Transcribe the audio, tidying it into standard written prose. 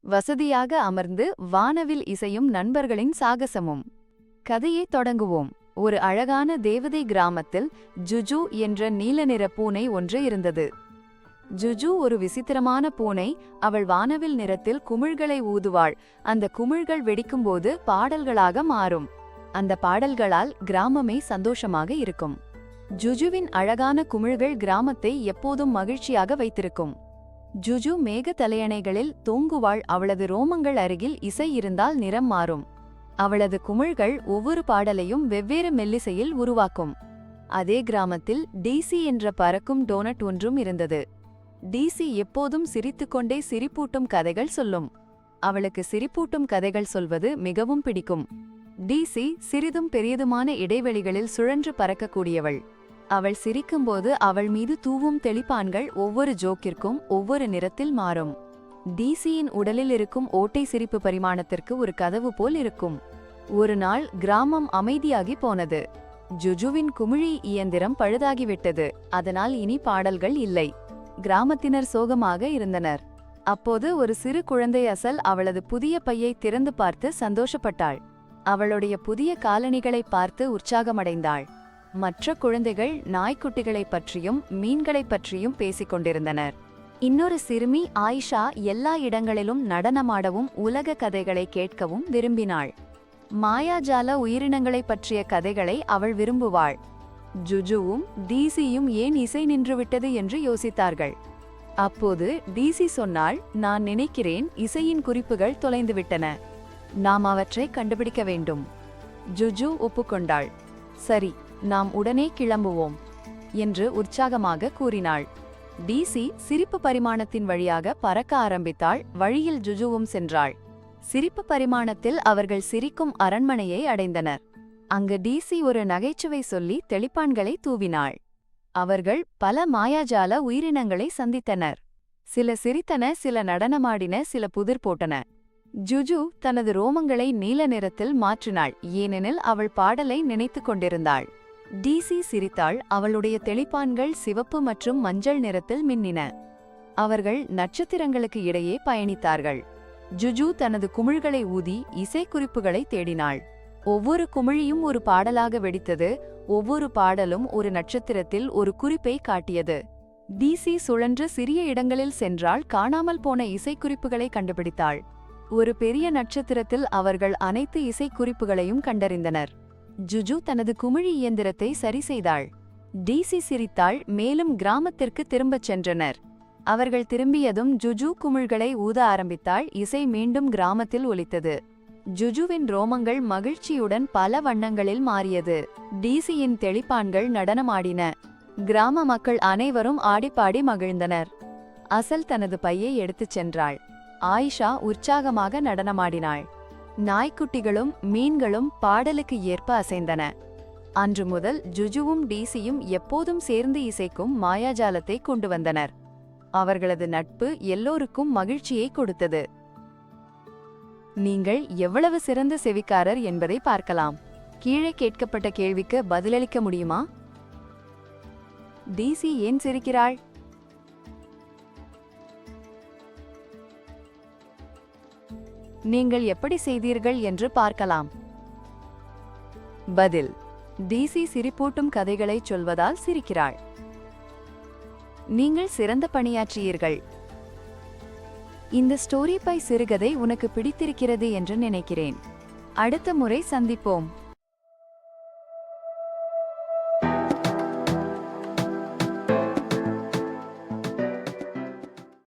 வசதியாக அமர்ந்து வானவில் இசையும் நண்பர்களின் சாகசமும். கதையை தொடங்குவோம். ஒரு அழகான தேவதை கிராமத்தில் ஜுஜு என்ற நீல நிற பூனை ஒன்று இருந்தது. ஜுஜு ஒரு விசித்திரமான பூனை. அவள் வானவில் நிறத்தில் குமிழ்களை ஊதுவாள். அந்த குமிழ்கள் வெடிக்கும்போது பாடல்களாக மாறும். அந்த பாடல்களால் கிராமமே சந்தோஷமாக இருக்கும். ஜுஜுவின் அழகான குமிழ்கள் கிராமத்தை எப்போதும் மகிழ்ச்சியாக வைத்திருக்கும். ஜுஜு மேக தலையணைகளில் தூங்குவாள். அவளது ரோமங்கள் அருகில் இசை இருந்தால் நிறம் மாறும். அவளது குமிழ்கள் ஒவ்வொரு பாடலையும் வெவ்வேறு மெல்லிசையில் உருவாக்கும். அதே கிராமத்தில் டிசி என்ற பறக்கும் டோனட் ஒன்றும் இருந்தது. டிசி எப்போதும் சிரித்துக்கொண்டே சிரிப்பூட்டும் கதைகள் சொல்லும். அவளுக்கு சிரிப்பூட்டும் கதைகள் சொல்வது மிகவும் பிடிக்கும். டிசி சிறிதும் பெரியதுமான இடைவெளிகளில் சுழன்று பறக்கக்கூடியவள். அவள் சிரிக்கும்போது அவள் மீது தூவும் தெளிப்பான்கள் ஒவ்வொரு ஜோக்கிற்கும் ஒவ்வொரு நிறத்தில் மாறும். டிசியின் உடலில் இருக்கும் ஓட்டை சிரிப்பு பரிமாணத்திற்கு ஒரு கதவு போல் இருக்கும். ஒரு நாள் கிராமம் அமைதியாகி போனது. ஜுஜுவின் குமிழி இயந்திரம் பழுதாகிவிட்டது. அதனால் இனி பாடல்கள் இல்லை. கிராமத்தினர் சோகமாக இருந்தனர். அப்போது ஒரு சிறு குழந்தை அசல் அவளது புதிய பையை திறந்து பார்த்து சந்தோஷப்பட்டாள். அவளுடைய புதிய காலணிகளை பார்த்து உற்சாகமடைந்தாள். மற்ற குழந்தைகள் நாய்க்குட்டிகளைப் பற்றியும் மீன்களைப் பற்றியும் பேசிக் கொண்டிருந்தனர். இன்னொரு சிறுமி ஆயிஷா எல்லா இடங்களிலும் நடனமாடவும் உலக கதைகளை கேட்கவும் விரும்பினாள். மாயாஜால உயிரினங்களைப் பற்றிய கதைகளை அவள் விரும்புவாள். ஜுஜுவும் டிசியும் ஏன் இசை நின்றுவிட்டது என்று யோசித்தார்கள். அப்போது டிசி சொன்னாள், நான் நினைக்கிறேன் இசையின் குறிப்புகள் தொலைந்துவிட்டன. நாம் அவற்றை கண்டுபிடிக்க வேண்டும். ஜுஜு ஒப்புக்கொண்டாள். சரி, நாம் உடனே கிளம்புவோம் என்று உற்சாகமாக கூறினாள். டிசி சிரிப்பு பரிமாணத்தின் வழியாக பறக்க ஆரம்பித்தாள். வழியில் ஜுஜுவும் சென்றாள். சிரிப்பு பரிமாணத்தில் அவர்கள் சிரிக்கும் அரண்மனையை அடைந்தனர். அங்கு டிசி ஒரு நகைச்சுவை சொல்லி தெளிப்பான்களை தூவினாள். அவர்கள் பல மாயாஜால உயிரினங்களை சந்தித்தனர். சில சிரித்தன, சில நடனமாடின, சில புதிர் போட்டன. ஜுஜு தனது ரோமங்களை நீல நிறத்தில் மாற்றினாள், ஏனெனில் அவள் பாடலை நினைத்து கொண்டிருந்தாள். டிசி சிரித்தாள். அவளுடைய தெளிப்பான்கள் சிவப்பு மற்றும் மஞ்சள் நிறத்தில் மின்னின. அவர்கள் நட்சத்திரங்களுக்கு இடையே பயணித்தார்கள். ஜுஜு தனது குமிழ்களை ஊதி இசைக்குறிப்புகளை தேடினாள். ஒவ்வொரு குமிழியும் ஒரு பாடலாக வெடித்தது. ஒவ்வொரு பாடலும் ஒரு நட்சத்திரத்தில் ஒரு குறிப்பை காட்டியது. டிசி சுழன்று சிறிய இடங்களில் சென்றால் காணாமல் போன இசைக்குறிப்புகளை கண்டுபிடித்தாள். ஒரு பெரிய நட்சத்திரத்தில் அவர்கள் அனைத்து இசைக்குறிப்புகளையும் கண்டறிந்தனர். ஜுஜு தனது குமிழி இயந்திரத்தை சரி செய்தாள். டிசி சிரித்தாள். மேலும் கிராமத்திற்கு திரும்பச் சென்றனர். அவர்கள் திரும்பியதும் ஜுஜு குமிழ்களை ஊத ஆரம்பித்தாள். இசை மீண்டும் கிராமத்தில் ஒலித்தது. ஜுஜுவின் ரோமங்கள் மகிழ்ச்சியுடன் பல வண்ணங்களில் மாறியது. டிசியின் தெளிப்பான்கள் நடனமாடின. கிராம மக்கள் அனைவரும் ஆடிப்பாடி மகிழ்ந்தனர். அசல் தனது பையை எடுத்துச் சென்றாள். ஆயிஷா உற்சாகமாக நடனமாடினாள். நாய்க்குட்டிகளும் மீன்களும் பாடலுக்கு ஏற்ப அசைந்தன. அன்று முதல் ஜுஜுவும் டிசியும் எப்போதும் சேர்ந்து இசைக்கும் மாயாஜாலத்தை கொண்டு வந்தனர். அவர்களது நட்பு எல்லோருக்கும் மகிழ்ச்சியை கொடுத்தது. நீங்கள் எவ்வளவு சிறந்த செவிக்காரர் என்பதை பார்க்கலாம். கீழே கேட்கப்பட்ட கேள்விக்கு பதிலளிக்க முடியுமா? டிசி ஏன் சிரிக்கிறாள்? நீங்கள் எப்படி செய்தீர்கள் என்று பார்க்கலாம். பதில்: டிசி சிரிப்பூட்டும் கதைகளைச் சொல்வதால் சிரிக்கிறாள். நீங்கள் சிறந்த பணியாற்றியீர்கள். இந்த ஸ்டோரி பை சிறுகதை உனக்கு பிடித்திருக்கிறது என்று நினைக்கிறேன். அடுத்த முறை சந்திப்போம்.